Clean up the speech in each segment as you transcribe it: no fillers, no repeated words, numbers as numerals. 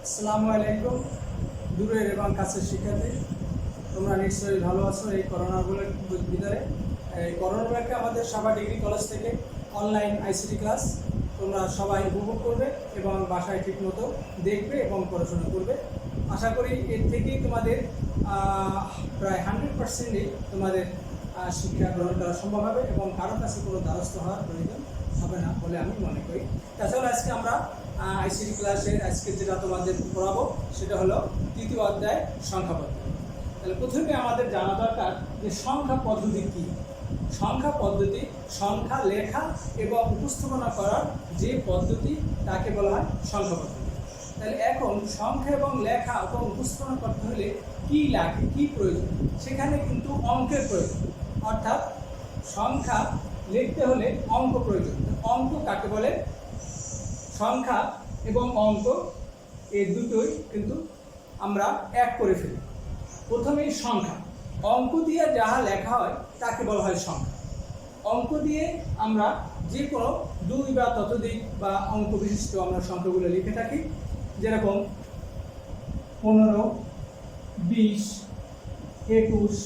আসসালামু আলাইকুম। দূরের এবং কাছের শিক্ষার্থী, তোমরা নিশ্চয়ই ভালো আছো। এই করোনাগুলোর ভিতরে এই করোনা ব্যাকে আমাদের সাবা ডিগ্রি কলেজ থেকে অনলাইন আইসিটি ক্লাস তোমরা সবাই উপভোগ করবে এবং বাসায় ঠিকমতো দেখবে এবং পড়াশোনা করবে। আশা করি এর থেকেই তোমাদের প্রায় 100%ই তোমাদের শিক্ষা গ্রহণ করা সম্ভব হবে এবং কারোর কাছে কোনো দ্বারস্থ হওয়ার প্রয়োজন হবে না বলে আমি মনে করি। তাছাড়া আজকে আমরা আইসিটি ক্লাসে আজকে যেটা তোমাদের পড়াবো সেটা হলো তৃতীয় অধ্যায় সংখ্যা পদ্ধতি। তাহলে প্রথমে আমাদের জানা দরকার যে সংখ্যা পদ্ধতি কী। সংখ্যা পদ্ধতি সংখ্যা লেখা এবং উপস্থাপনা করার যে পদ্ধতি তাকে বলা হয় সংখ্যা পদ্ধতি। তাহলে এখন সংখ্যা এবং লেখা এবং উপস্থাপনা করতে হলে কী লাগে, কী প্রয়োজন, সেখানে কিন্তু অঙ্কের প্রয়োজন। অর্থাৎ সংখ্যা লিখতে হলে অঙ্ক প্রয়োজন। অঙ্ক কাকে বলে? সংখ্যা এবং অঙ্ক এই দুটোই কিন্তু আমরা এক করে ফেলি। প্রথমেই সংখ্যা, অঙ্ক দিয়ে যাহা লেখা হয় তাকে বলা হয় সংখ্যা। অঙ্ক দিয়ে আমরা যে কোনো 2 বা ততোধিক বা অঙ্ক বিশিষ্ট আমরা সংখ্যাগুলো লিখে থাকি, যেরকম 15, 20, 21,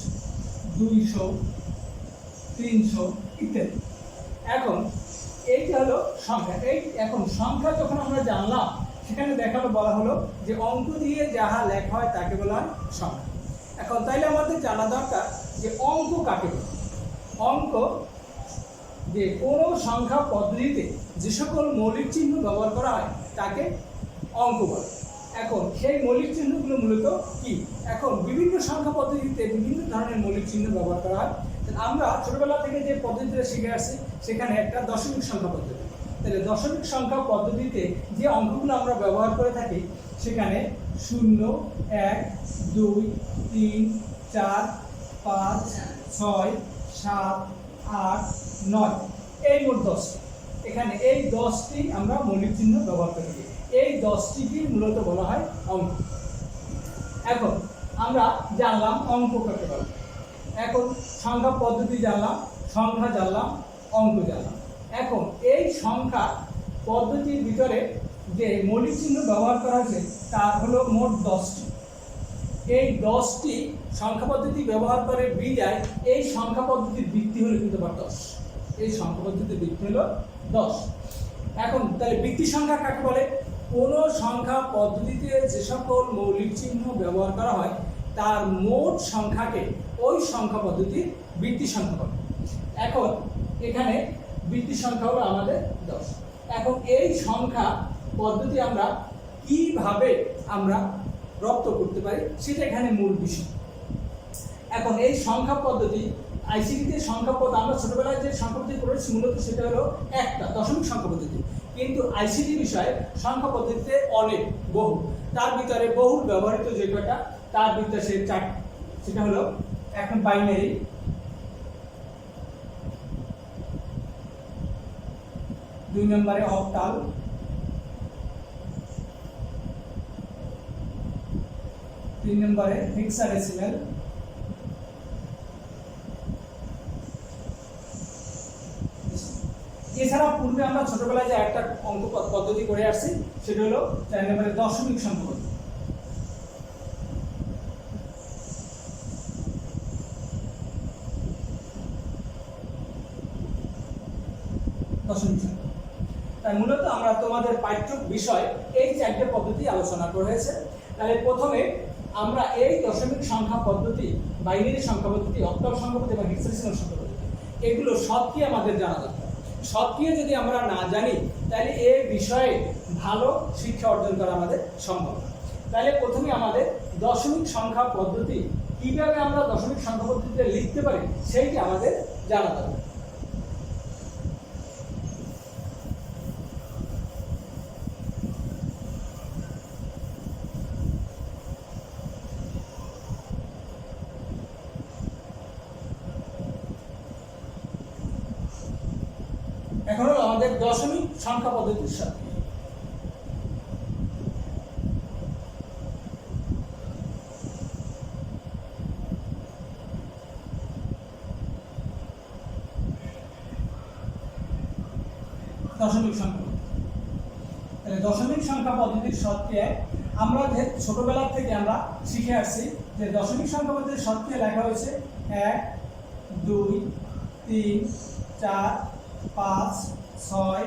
200, 300 ইত্যাদি। এখন এইটা হলো সংখ্যা। এখন সংখ্যা যখন আমরা জানলাম, সেখানে দেখালো বলা হলো যে অঙ্ক দিয়ে যাহা লেখা হয় তাকে বলা হয় সংখ্যা। এখন তাইলে আমাদের জানা দরকার যে অঙ্ক কাকে বলে। অঙ্ক যে কোনো সংখ্যা পদ্ধতিতে যে সকল মৌলিক চিহ্ন ব্যবহার করা হয় তাকে অঙ্ক বলে। এখন সেই মৌলিক চিহ্নগুলো মূলত কি? এখন বিভিন্ন সংখ্যা পদ্ধতিতে বিভিন্ন ধরনের মৌলিক চিহ্ন ব্যবহার করা হয়। আমরা ছোটবেলা থেকে যে পদ্ধতিটা শিখে আসছি সেখানে একটা দশমিক সংখ্যা পদ্ধতি। তাহলে দশমিক সংখ্যা পদ্ধতিতে যে অঙ্কগুলো আমরা ব্যবহার করে থাকি সেখানে 0, 1, 2, 3, 4, 5, 6, 7, 8, 9 এই মোট 10টি। এখানে এই 10টি আমরা মৌলিক চিহ্ন ব্যবহার করে থাকি। এই 10টিকে মূলত বলা হয় অঙ্ক। এখন আমরা জানলাম অঙ্ক কাকে বলে। এখন সংখ্যা পদ্ধতি জানলাম, সংখ্যা জানলাম, অঙ্ক জানলাম। এখন এই সংখ্যা পদ্ধতির ভিতরে যে মৌলিক চিহ্ন ব্যবহার করা হয়েছে তা হলো মোট 10টি। এই 10টি সংখ্যা পদ্ধতি ব্যবহার করে বিদায় এই সংখ্যা পদ্ধতির ভিত্তি হলো কিন্তু 10। এই সংখ্যা পদ্ধতির ভিত্তি হলো 10। এখন তাহলে ভিত্তি সংখ্যা কাকে বলে? কোনো সংখ্যা পদ্ধতিতে যে সকল মৌলিক চিহ্ন ব্যবহার করা হয় তার মোট সংখ্যাকে ওই সংখ্যা পদ্ধতির ভিত্তি সংখ্যা বলে। এখন এখানে ভিত্তি সংখ্যা হলো আমাদের 10। এখন এই সংখ্যা পদ্ধতি আমরা কিভাবে আমরা রপ্ত করতে পারি সেটা এখানে মূল বিষয়। এখন এই সংখ্যা পদ্ধতি আইসিটিতে সংখ্যা পদ্ধতি আমরা ছোটবেলায় যে সংখ্যা পদ্ধতি করেছি মূলত সেটা হলো একটা দশমিক সংখ্যা পদ্ধতি। কিন্তু আইসিটি বিষয়ে সংখ্যা পদ্ধতিতে অনেক বহু, তার ভিতরে বহুল ব্যবহৃত যে কয়টা তার ভিতরে সে 4টি। সেটা হলো এখন বাইনারি, 2 নম্বরে অক্টাল, 3 নম্বরে হেক্সাডেসিমাল, 4 এছাড়া পূর্বে আমরা ছোটবেলায় যে একটা অঙ্ক পদ্ধতি করে আসছি সেটা হলো 4 নম্বরে দশমিক সংখ্যা পদ্ধতি। দশমিক সংখ্যা। তাই মূলত আমরা তোমাদের পাঠ্য বিষয় এই 4টে পদ্ধতি আলোচনা করা হয়েছে। তাহলে প্রথমে আমরা এই দশমিক সংখ্যা পদ্ধতি, বাইনারি সংখ্যা পদ্ধতি, অক্টাল সংখ্যা পদ্ধতি এবং হেক্সাডেসিমাল সংখ্যা পদ্ধতি এগুলো সবই আমাদের জানা দরকার। সবকিছু যদি আমরা না জানি তাহলে এই বিষয়ে ভালো শিক্ষা অর্জন করা আমাদের সম্ভব। তাহলে প্রথমে আমাদের দশমিক সংখ্যা পদ্ধতি কিভাবে আমরা দশমিক সংখ্যা পদ্ধতিতে লিখতে পারি সেইটি আমাদের জানা দরকার। এখন হলো আমাদের দশমিক সংখ্যা পদ্ধতির সাথে দশমিক সংখ্যা। তাহলে দশমিক সংখ্যা পদ্ধতির শর্তে আমরা ছোটবেলা থেকে আমরা শিখে আসছি যে দশমিক সংখ্যার মধ্যে শতকে লেখা হয়েছে 1 2 3 4 5 6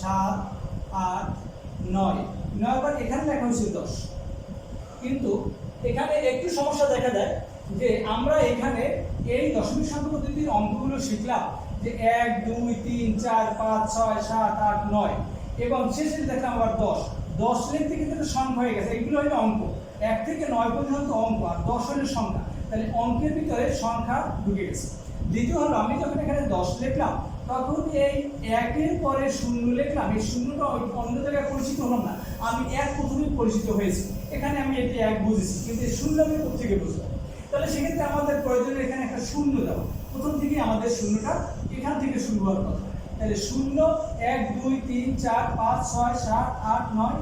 7 8 9 9বার এখানে লেখা হয়েছে 10। কিন্তু এখানে একটু সমস্যা দেখা যায় যে আমরা এখানে এই দশমিক সংখ্যা পদ্ধতির অঙ্কগুলো শিখলাম যে 1 2 3 4 5 6 7 8 9 এবং শেষে দেখলাম আবার 10 লিখতে কিন্তু একটা সংখ্যা হয়ে গেছে। এগুলো হলো অঙ্ক, 1 থেকে 9 পর্যন্ত অঙ্ক, আর 10 হলো সংখ্যা। তাহলে অঙ্কের ভিতরে সংখ্যা ঢুকে গেছে। দ্বিতীয় হলো আমি যখন এখানে 10 লিখলাম তখন এই 1 এর পরে 0 লিখলাম, এই শূন্যটা অন্য জায়গায় পরিচিত হলাম না, আমি 1 প্রথমেই পরিচিত হয়েছি। এখানে আমি এটি 1 বুঝেছি, কিন্তু এই 0 আমি কোথেকে বুঝলাম? তাহলে সেক্ষেত্রে আমাদের প্রয়োজন এখানে একটা 0 দেওয়া। প্রথম থেকে আমাদের 0টা এখান থেকে শুরু হওয়ার কথা। তাহলে 0 1 2 3 4 5 6 7 8 9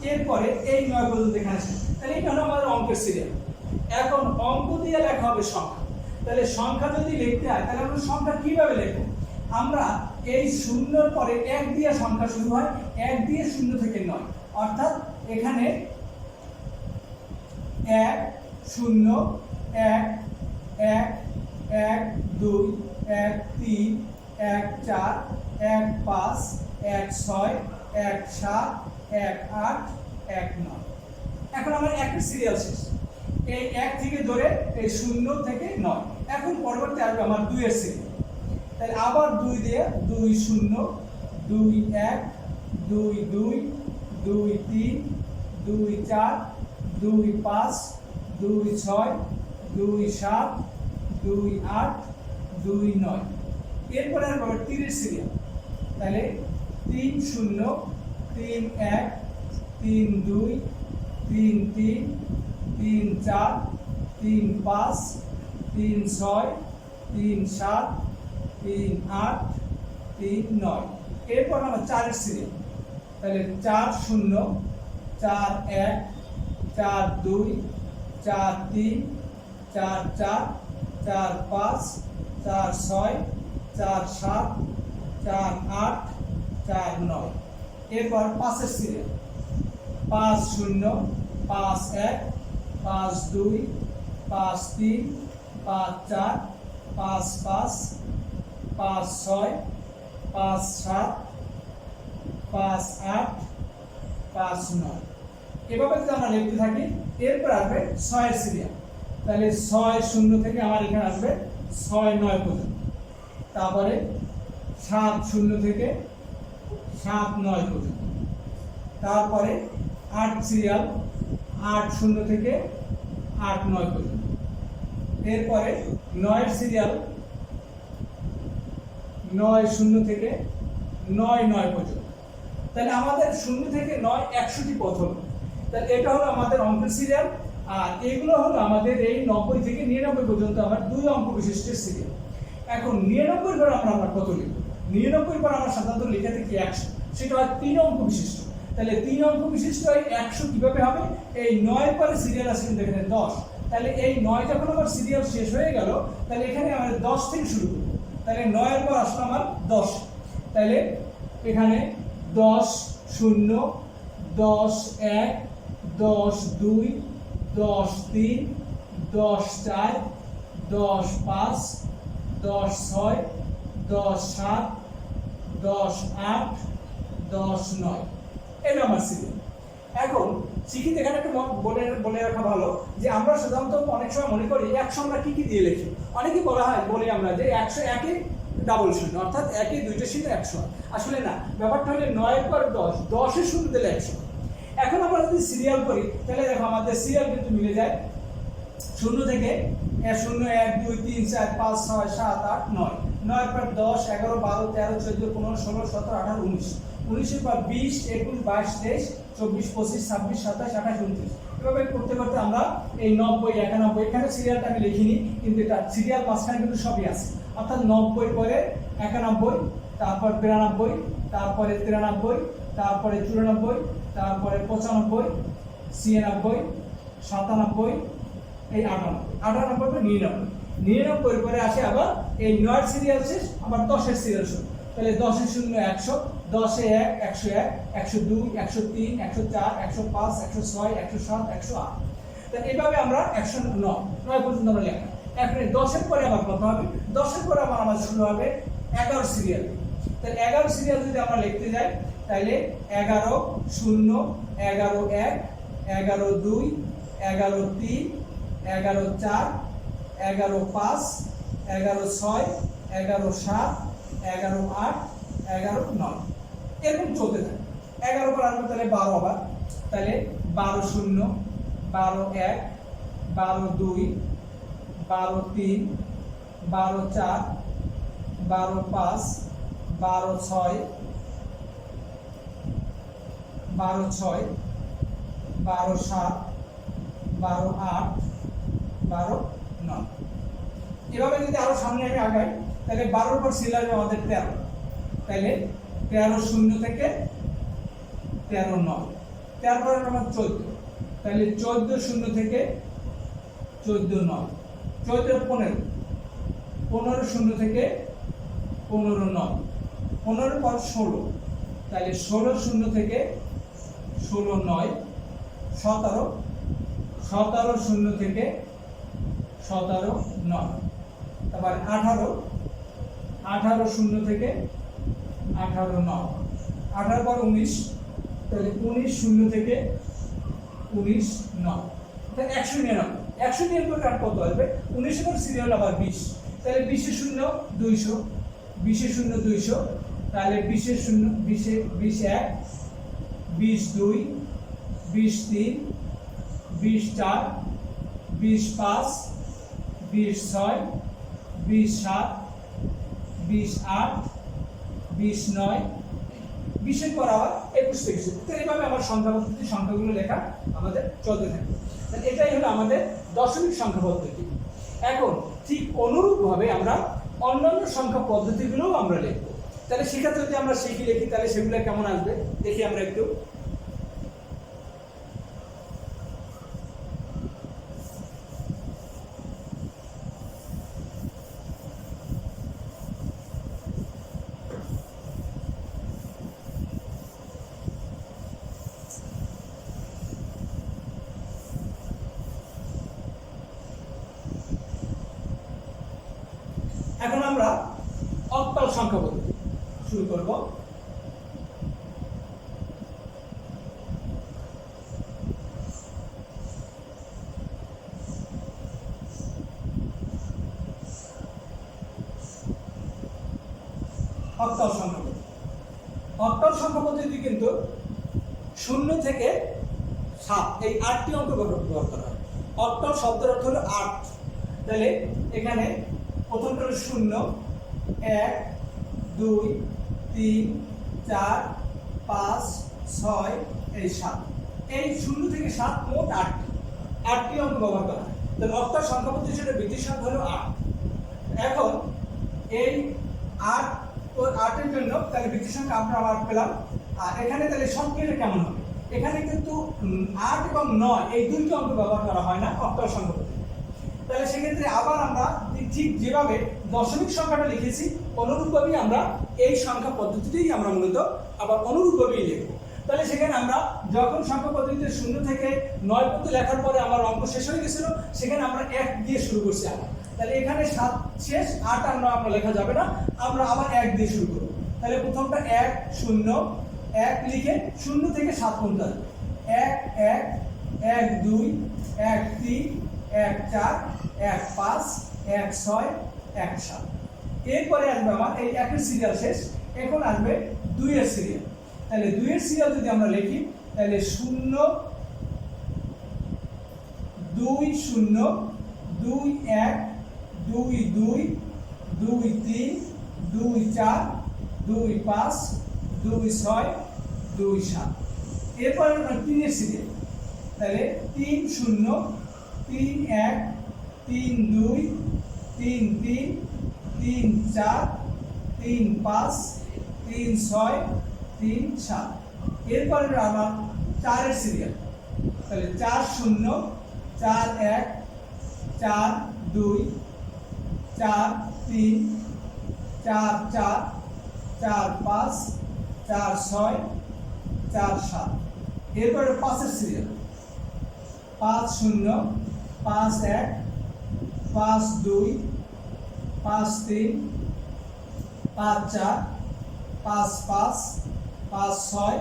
এরপরে এই 9 পর্যন্ত এখানে আছে। তাহলে এটা হলো আমাদের অঙ্কের সিরিয়াল। এখন অঙ্ক দিয়ে লেখা হবে সংখ্যা। তাহলে সংখ্যা যদি লিখতে হয় তাহলে আমরা সংখ্যা কিভাবে লিখব? আমরা এই 0 পরে 1 দিয়ে সংখ্যা শুরু হয়, 1 দিয়ে 0 থেকে 9, অর্থাৎ এখানে 1 0 1 1 1 2 1 3 1 4 1 5 1 6 1 7 1 8 1 9। এখন আমার 1 এর সিরিয়াল শেষ। এই 1 থেকে ধরে এই 0 থেকে 9। এখন পরবর্তী আসবে আমার 2 এর সিরিয়াল। তাহলে আবার 2 দিয়ে 2 0 2 1 2 2 2 3 2 4 2 5 2 6 2 7 2 8 2 9। এরপরে আর 3 এর সিরিয়াল। তাহলে 3 0 3 1 3 2 3 3 3 4 3 5 3 6 3 7 3 8 3 9। এরপর আমার 4 এর সিরিয়াল। তাহলে 4 0 4 1 4 2 4 3 4 4 4 5 4 6 4 7 4 8 4 9। এরপর 5 এর সিরিয়াল। 5 0 5 1 5 2 5 3 5 4 5 5 5 6 5 7 5 8 5 9। এভাবে যদি আমরা লিখতে থাকি এরপর আসবে 6 এর সিরিয়াল। তাহলে 6 0 থেকে আমার এখানে আসবে 6 9 পর্যন্ত। তারপরে 7 0 থেকে 7 9 পর্যন্ত। তারপরে 8 সিরিয়াল, 8 0 থেকে 8 9 পর্যন্ত। এরপরে 9 সিরিয়াল, 9 0 থেকে 9 9 পর্যন্ত। তাহলে আমাদের 0 থেকে 9 100টি পথ হলো। তাহলে এটা হলো আমাদের অঙ্কের সিরিয়াল। আর এগুলো হলো আমাদের এই 90 থেকে 99 পর্যন্ত আমার 2 অঙ্ক বিশিষ্ট সিরিয়াল। এখন 99 পর আমরা কত লিখব? 99 পর আমরা সাধারণত লিখে থাকি 100, সেটা হয় 3 অঙ্ক বিশিষ্ট। তাহলে 3 অঙ্ক বিশিষ্ট এই 100 কিভাবে হবে? এই 9 পরে সিরিয়াল আছে কিন্তু এখানে 10। তাহলে এই 9 যখন আমার সিরিয়াল শেষ হয়ে গেল তাহলে এখানে আমাদের 10 থেকে শুরু করব। তাহলে 9 এর পর আসলো আমার 10। তাহলে এখানে 10 0 10 1 10 2 10 3 10 4 10 5 10 6 10 7 10 8 10 9। এটা আমার সিরিয়াল। এখন শিখিতে এখানে একটু বলে রাখা ভালো যে আমরা সাধারণত অনেক সময় মনে করি 100 আমরা কি দিয়ে লিখি। অনেকে বলি আমরা যে 100 1 ডাবল শূন্য, অর্থাৎ 1 2টা শূন্য 100। আসলে না, ব্যাপারটা হলে 9 এর পর 10, 10 এর শূন্য দিলে 100। এখন আমরা যদি সিরিয়াল করি তাহলে দেখো আমাদের সিরিয়াল কিন্তু মিলে যায়। 0 থেকে 0 1 2 3 4 5 6 7 8 9, 9 এর পর 10 11 12 13 14 15 16 17 18 19, 19 এর পর 20 21 22 23 24 25 26 27 28 29। এভাবে করতে করতে আমরা এই 90 91, এখানে সিরিয়ালটা আমি লিখিনি কিন্তু এটা সিরিয়াল মাঝখানে কিন্তু সবই আছে। অর্থাৎ 90 পরে 91, তারপর 92, তারপরে 93, তারপরে 94, তারপরে 95, 96, 97, এই 98 পরে 99, 99 পরে আসে আবার এই 9 সিরিয়াল শেষ, আবার 10 এর সিরিয়াল শুরু। তাহলে 10 এর শূন্য 100, 10-এ 1, 101, 102, 103, 104, 105, 106, 107, 108। তাহলে এইভাবে আমরা 109 পর্যন্ত আমরা লিখলাম। এখন 10-এর পরে আবার কত হবে? 10-এর পরে আবার আমাদের শুরু হবে 11 সিরিয়াল। তাহলে 11 সিরিয়াল যদি আমরা লিখতে যাই তাহলে 11 0, 11 1, 11 2, 11 3, 11 4, 11 5, 11 6, 11 7, 11 8, 11 9 এরকম চলতে থাকে। 11 পর আসবে তাহলে 12 আবার, তাহলে 12 0, 12 1, 12 2, 12 3, 12 4, 12 5, 12 6, 12 6, 12 7, 12 8, 12 9। এভাবে যদি আরো সামনে আমি আগাই তাহলে 12 পর সিরিয়াল আসবে আমাদের 13। তাহলে 13 0 থেকে 13 9, 13 পরে আমার 14, তাহলে 14 0 থেকে 14 9, 14 15, 15 0 থেকে 15 9, 15 পর 16, তাহলে 16 0 থেকে 16 9, 17, 17 0 থেকে 17 9, তারপরে 18, 18 0 থেকে 18 9, 18 পর 19, তাহলে 19 0 থেকে 19 9, তাহলে 199। 199 আর কত আসবে? 19 পর সিরিয়াল আবার 20, তাহলে 20 0 200, 20 0 200, তাহলে 20 0 20 20 1, 20 2, 20 3, 20 4, 20 5, 20 6, 20 7, 20 8, 20 9, 20-এর পর আবার 21 থেকে শুরু। তো এইভাবে আমার সংখ্যা পদ্ধতি সংখ্যাগুলো লেখা আমাদের চলতে থাকে। তাহলে এটাই হলো আমাদের দশমিক সংখ্যা পদ্ধতি। এখন ঠিক অনুরূপভাবে আমরা অন্যান্য সংখ্যা পদ্ধতিগুলোও আমরা লিখব। তাহলে সেক্ষেত্রে যদি আমরা শিখি লিখি তাহলে সেগুলো কেমন আসবে দেখি আমরা একটু। এখন আমরা অক্টাল সংখ্যা পদ্ধতি শুরু করব। অক্টাল সংখ্যা পদ্ধতি, অক্টাল সংখ্যা পদ্ধতি কিন্তু 0 থেকে 7 এই 8টি অঙ্ক ব্যবহার করা হয়। অক্টাল শব্দের অর্থ হলো 8। তাহলে এখানে প্রথমটা হলো 0, 1, 2, 3, 4, 5, 6, এই 7। এই 0 থেকে 7 মোট 8টি অঙ্ক ব্যবহার করা হয়। তাহলে অক্টাল সংখ্যা পদ্ধতি হিসেবে বৃদ্ধির সংখ্যা হলো 8। এখন এই 8 ও 8-এর জন্য তাহলে বৃদ্ধির সংখ্যা আমরা আবার পেলাম। আর এখানে তাহলে সংখ্যাটা কেমন হবে? এখানে কিন্তু 8 এবং 9 এই দুইটি অঙ্ক ব্যবহার করা হয় না অক্টাল সংখ্যা পদ্ধতি। তাহলে সেক্ষেত্রে আবার আমরা ঠিক যেভাবে দশমিক সংখ্যাটা লিখেছি অনুরূপভাবেই আমরা এই সংখ্যা পদ্ধতিতেই আমরা মূলত আবার অনুরূপভাবেই লিখব। তাহলে সেখানে আমরা যখন সংখ্যা পদ্ধতিতে 0 থেকে 9 পর্যন্ত লেখার পরে আমার অঙ্ক শেষ হয়ে গেছিল, সেখানে আমরা 1 দিয়ে শুরু করছি আবার। তাহলে এখানে 7 শেষ, 8 আর 9 আমরা লেখা যাবে না, আমরা আবার 1 দিয়ে শুরু করব। তাহলে প্রথমটা 1 0 1 লিখে 0 থেকে 7 পর্যন্ত আসবে। 1 1 1 2 1 3 1 4 1 5 1 6 1 7। এরপরে আসবে আমার এই 1-এর সিরিয়াল শেষ, এখন আসবে 2-এর সিরিয়াল। তাহলে 2-এর সিরিয়াল যদি আমরা লিখি তাহলে 0 2 0 2 1 2 2 2 3 2 4 2 5 2 6 2 7। এরপরে 3-এর সিরিয়াল, তাহলে 3 0 3 1 3 2 3 3 3 4 3 5 3 6 3 7। এরপরে আমার 4-এর সিরিয়াল, তাহলে 4 0 4 1 4 2 4 3 4 4 4 5 4 6 4 7। এরপরে 5 এর সিরিয়াল 5 0 5 1 5 2 5 3 5 4 5 5 5 6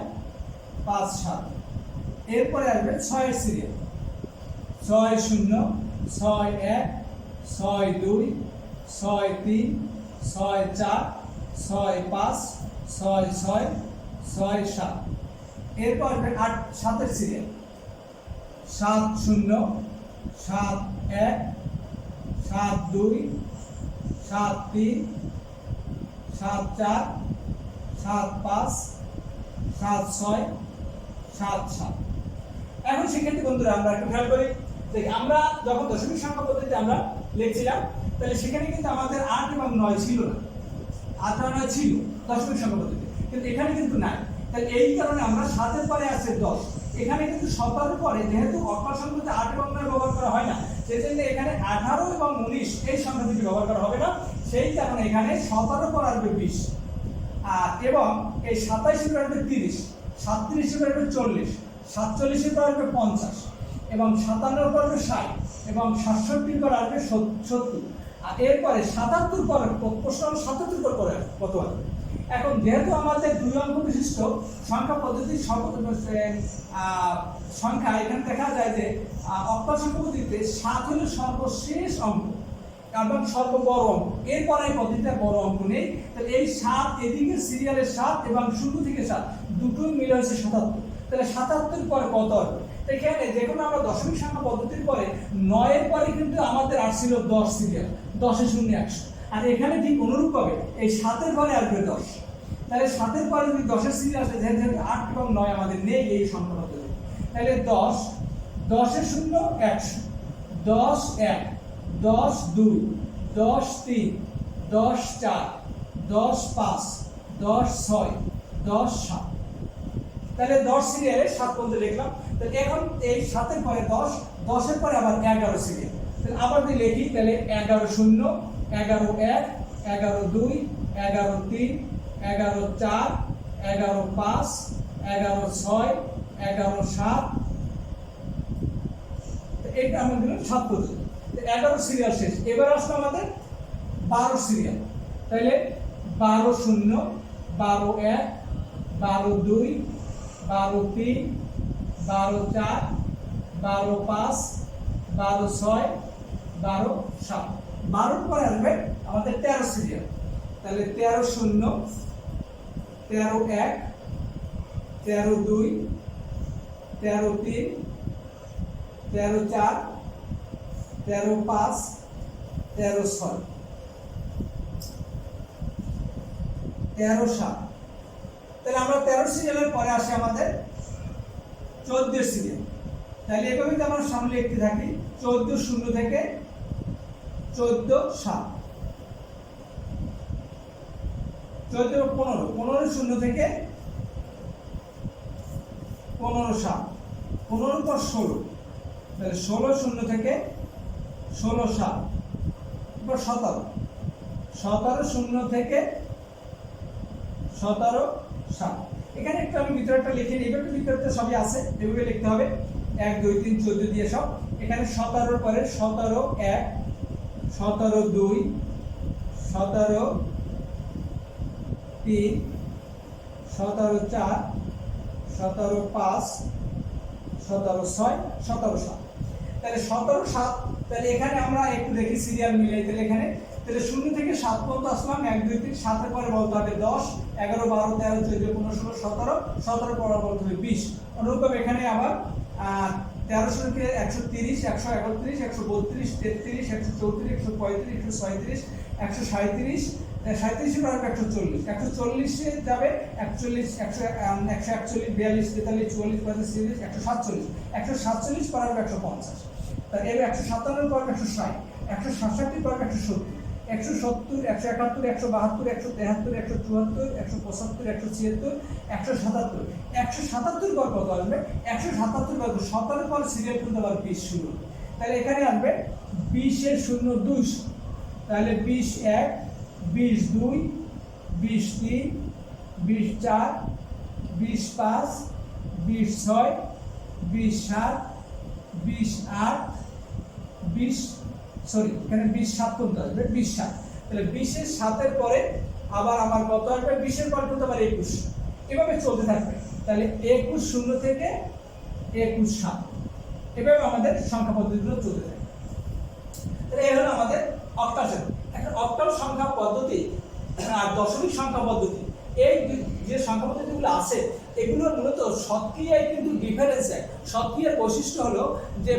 5 7। এরপরে আসবে 6 এর সিরিয়াল 6 0 6 1 6 2 6 3 6 4 6 5 6 6 6 7। এরপর আসবে 7 এর সিরিয়াল 7 0 7 1 7 2 7 3 7 4 7 5 7 6 7 7। এখন সেক্ষেত্রে বন্ধুরা আমরা একটু খেয়াল করি যে আমরা যখন দশমিক সংখ্যা পদ্ধতিতে আমরা লিখছিলাম তাহলে সেখানে কিন্তু আমাদের 8 এবং 9 ছিল না, 8 আর 9 ছিল দশমিক সংখ্যা পদ্ধতিতে, কিন্তু এখানে কিন্তু নাই। তাহলে এই কারণে আমরা 7 এর পরে আছে 10, এখানে কিন্তু 17 এর পরে যেহেতু অক্ষর সংখ্যাতে 8 এবং 9 ব্যবহার করা হয় না, সেজন্য এখানে 18 এবং 19 এই সংখ্যা দুটি ব্যবহার করা হবে না। সেই কারণে এখানে 17 পর আসবে 20, আর এবং এই 27 এর পর আসবে 30, 37 এর পর আসবে 40, 47 এর পর আসবে 50, এবং 57 এর পর আসবে 60, এবং 67 এর পর আসবে 70। আর এরপরে 77 পর প্রশ্ন 77 পর করে কত আসবে। এখন যেহেতু আমাদের 2 অঙ্ক বিশিষ্ট সংখ্যা পদ্ধতির সংখ্যা এখানে দেখা যায় যে অক্ষর সংখ্যা পদ্ধতিতে 7 হলো সর্বশেষ অঙ্ক এবং সর্ববড় অঙ্ক, এরপরে এই পদ্ধতিতে বড় অঙ্ক নেই। তাহলে এই 7 এদিকে সিরিয়ালের 7 এবং 0 থেকে 7 দুটোই মিলে হচ্ছে 77। তাহলে 77 পরে কত আসবে? এখানে দেখুন আমরা দশমিক সংখ্যা পদ্ধতির পরে 9 এর পরে কিন্তু আমাদের আসছিল 10 সিরিয়াল, 10 এ 0 100, আর এখানে ঠিক অনুরূপভাবে এই 7 এর পরে আসবে 10। তাহলে 7 এর পরে যদি 10 এর সিরিয়াল আসে, যেহেতু 8 এবং 9 আমাদের নেই এই সংখ্যা পদ্ধতি, তাহলে 10 10 এ 0 100, 10 1 10 2 10 3 10 4 10 5 10 6 10 7। তাহলে 10 সিরিয়ালে 7 পর্যন্ত লিখলাম। তাহলে এখন এই 7 এর পরে 10, 10 এর পরে আবার 11 সিরিয়াল। তাহলে আবার যদি লিখি তাহলে 11 0 11 1 11 2 11 3 11 4 11 5 11 6 11 7। এইটা আমরা দিলাম 7 পর্যন্ত। 11 সিরিয়াল শেষ। এবার আসলো আমাদের 12 সিরিয়াল। তাহলে 12 0 12 1 12 2 12 3 12 4 12 5 12 6 12 7। 12 পরে আসবে আমাদের 13 সিরিয়াল। তাহলে 13 0 13 1 13 2 13 3 13 4 13 5 13 6 13 7। তাহলে আমরা 13 সিরিয়ালের পরে আসে আমাদের 14 সিরিয়াল। তাহলে এভাবে আমরা সামনে লিখতে থাকি 14 0 থেকে 14 7, 14 15 15 0 থেকে 15 7, 15 পর 16, তাহলে 16 0 থেকে 16 7, এবার 17 17 0 থেকে 17 7। এখানে একটু আমি ভিতরটা লিখে নিই, একটু ভিতরটা সবই আছে, এভাবে লিখতে হবে 1 2 3 14 দিয়ে সব। এখানে 17 এর পরে 17 1 17 2 17 3 17 4 17 5 17 6 17 7। তাহলে 17 7। তাহলে এখানে আমরা একটু দেখি সিরিয়াল মিলাই। তাহলে এখানে তাহলে 0 থেকে 7 পর্যন্ত আসলাম, 1 2 3 7 এর পরে বলতে হবে 10 11 12 13 14 15 16 17, 17 পরে বলতে হবে 20। অনুরূপভাবে এখানে আবার 13 থেকে 130 131 132 33 134 135 136 137 37 পর 140 140 এ যাবে 41 141 42 43 44 45 46 147 পর 150। তাহলে এর 157 পর 160 167 পর 170 170 171 172 173 174 175 176 177 177 পর কত আসবে? 177 পর 17 পর সিরিয়াল কিন্তু আবার 20 শুরু। তাহলে এখানে আসবে 20 এর 0 200। তাহলে 20 1 20 2 20 3 20 4 20 5, 20 6, 20 7, 20 8, 20 সরি এখানে 20 7 কোনটা আসবে 20 7, তাহলে 20 এর 7 এর পরে আবার আমার কত আসবে 20 এর পর কত আবার 21, এভাবে চলতে থাকবে। তাহলে 21 0 থেকে 21 7, এভাবে আমাদের সংখ্যা পদ্ধতিগুলো চলতে থাকে। তাহলে এই হলো আমাদের অক্টাল সংখ্যা। এখন অক্টাল সংখ্যা পদ্ধতি আর দশমিক সংখ্যা পদ্ধতি, এই যে সংখ্যা পদ্ধতিগুলো আছে এগুলোর মূলত সক্রিয়ায় কিন্তু ডিফারেন্স হয়। সক্রিয়ার বৈশিষ্ট্য হলো যে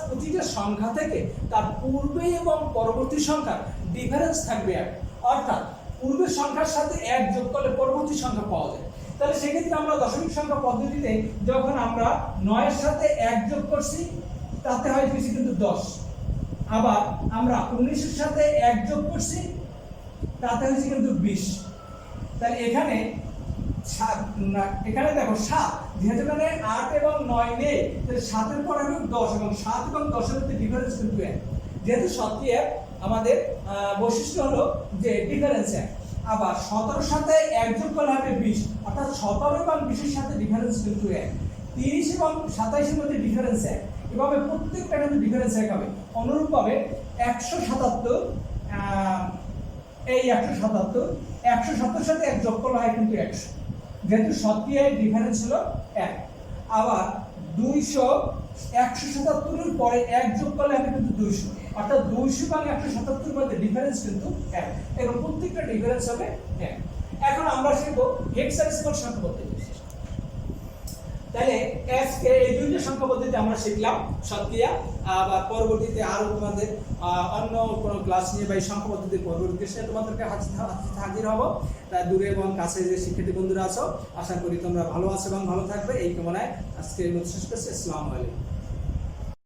প্রতিটা সংখ্যা থেকে তার পূর্বে এবং পরবর্তী সংখ্যার ডিফারেন্স থাকবে এক, অর্থাৎ পূর্বের সংখ্যার সাথে এক যোগ করলে পরবর্তী সংখ্যা পাওয়া যায়। তাহলে সেক্ষেত্রে আমরা দশমিক সংখ্যা পদ্ধতিতে যখন আমরা 9 এর সাথে 1 যোগ করছি তাতে হয় কিছু কিন্তু 10, আবার আমরা 19 এর সাথে 1 যোগ করছি তাতে হয়েছে কিন্তু 20। তাহলে এখানে দেখো 7, যেহেতু এখানে 8 এবং 9 নেই, তাহলে 7 এর পর হবে 10 এবং 7 এবং 10 এর মধ্যে ডিফারেন্স কিন্তু 1। যেহেতু সক্রিয় আমাদের বৈশিষ্ট্য হলো যে ডিফারেন্স 1। আবার 17 এর সাথে 1 যোগ করলে হবে 20, অর্থাৎ 17 এবং 20 এর সাথে ডিফারেন্স কিন্তু 1। 30 এবং 27 এর মধ্যে ডিফারেন্স 1। এভাবে প্রত্যেকটা কিন্তু ডিফারেন্স 1 হবে। অনুরূপভাবে 177, এই 177 সাথে 1 যোগ করলে হয় কিন্তু 100, যেহেতু সক্রিয় ডিফারেন্স হলো 1। আবার 200, 177 এর পরে 1 যোগ করলে হবে কিন্তু 200, অর্থাৎ 200 এবং 177 এর মধ্যে ডিফারেন্স কিন্তু 1, এবং প্রত্যেকটা ডিফারেন্স হবে 1। এখন আমরা শিখব হেক্সাডেসিমাল সংখ্যা পদ্ধতি। তাহলে আজকে এই দুইটা সংখ্যা পদ্ধতি আমরা শিখলাম সক্রিয়া, আবার পরবর্তীতে আরো তোমাদের অন্য কোনো ক্লাস নিয়ে বা এই সংখ্যা পদ্ধতির পরবর্তীতে সে তোমাদেরকে হাজির হব। তাই দূরে এবং কাছে যে শিক্ষার্থী বন্ধুরা আছো, আশা করি তোমরা ভালো আছো এবং ভালো থাকবে। এই কামনায় আজকে শেষ করছি। আসসালামু আলাইকুম।